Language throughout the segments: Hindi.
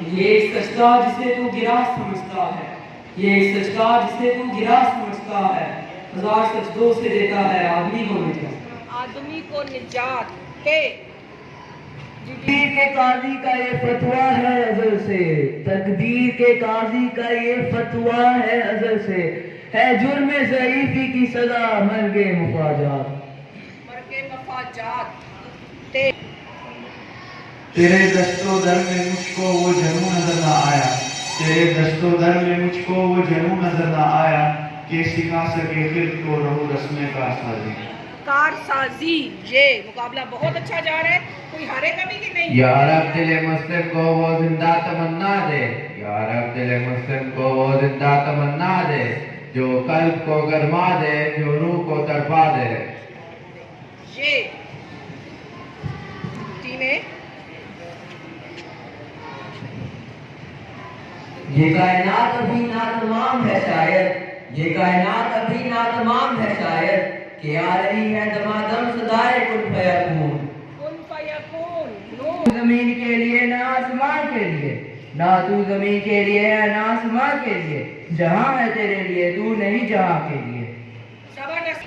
ये एक सजदा जिसे तू गिरा समझता है, ये एक सजदा जिसे तू गिरा समझता है, हजार सजदों से देता है आदमी को निजात। आदमी को निजात के तकदीर के काजी का ये फतवा है अज़ल से, तकदीर के काजी का ये फतवा है अज़ल से, है जुर्म ज़ईफ़ी की सज़ा मर्गे मुफाजात। तेरे दस्तो दर में मुझको वो जनू नजर ना आया, तेरे दस्तो दर में मुझको वो जनू नजर ना आया, कि सिखा सके फिर तो रहो रस्में कारसाजी। कारसाजी ये मुकाबला बहुत अच्छा जा रहा है, कोई हारेगा भी कि नहीं? या रब दिले मुस्लिम को वो जिंदा तमन्ना दे, या रब दिले मुस्लिम को वो जिंदा तमन्ना दे, जो कल्ब को गरमा दे, जो रूह को तड़पा दे। ये टीमें ये कायनात अभी ना तमाम है शायद, ये कायनात अभी ना तमाम है शायद, कि आ रही है दमादम सदाए कुन फयकून। कुन फयकून नूर। जमीन के लिए ना आसमान के लिए, ना तू जमीन के लिए है ना आसमान के लिए, जहां है तेरे लिए तू नहीं जहां के लिए। जबरदस्त।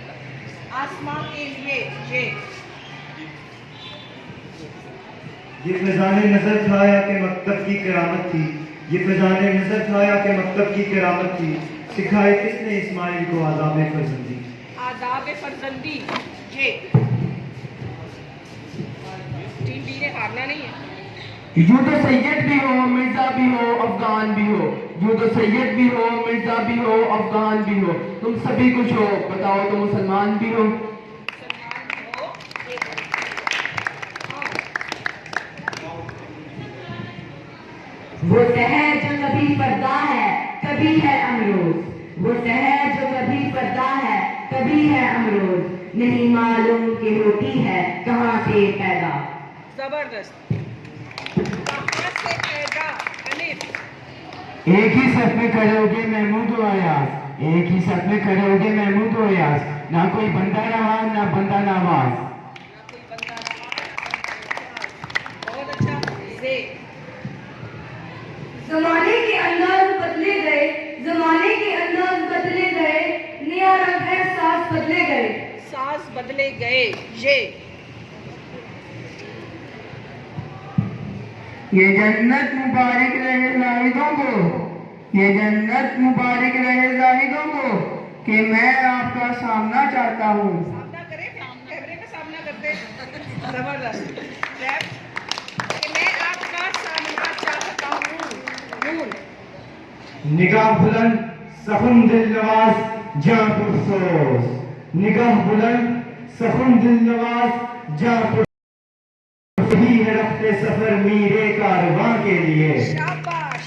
आसमान के लिए ये फैजाने नजर था या कि मकतब की करामत थी, ये फैजाने नजर था या कि मकतब की करामत थी, सिखाए किसने इस्माइल को आदाब फर्जंदी। आदाब फर्जंदी ये टीम बी ने हारना नहीं है। यूं तो सैयद भी हो मिर्जा भी हो अफगान भी हो, यूं तो सैयद भी हो मिर्जा भी हो अफगान भी हो, तुम सभी कुछ हो बताओ तो मुसलमान भी हो। वो शहर जो कभी पर्दा है कभी है अमरोज, वो शहर जो कभी पर्दा है कभी है अमरोज, नहीं मालूम कि होती है कहाँ से पैदा। जबरदस्त। कहाँ से पैदा? अनिल एक ही सफ में खड़े होगे महमूद व अयाज, एक ही सफ में खड़े होगे महमूद व अयाज, ना कोई बंदा रहा ना बंदा नवाज। बहुत अच्छा। जे जमाने के अंदाज बदले गए, जमाने के अंदाज बदले गए, नया रंग है सास बदले गए। सास बदले गए ये जन्नत मुबारक रहे जाहिदों को, ये जन्नत मुबारक रहे जाहिदों को, कि मैं आपका सामना चाहता हूँ। सामना करें, कैमरे में सामना करते हैं। जबरदस्त। रैप कि मैं आपका सामना चाहता हूँ। नून निगाह बुलंद सखुन दिल नवाज जां पुरसोस, निगाह बुलंद सखुन दिल नवाज जां पुरसोस, ही है रफ्ते सफर मीरे कारवां के लिए।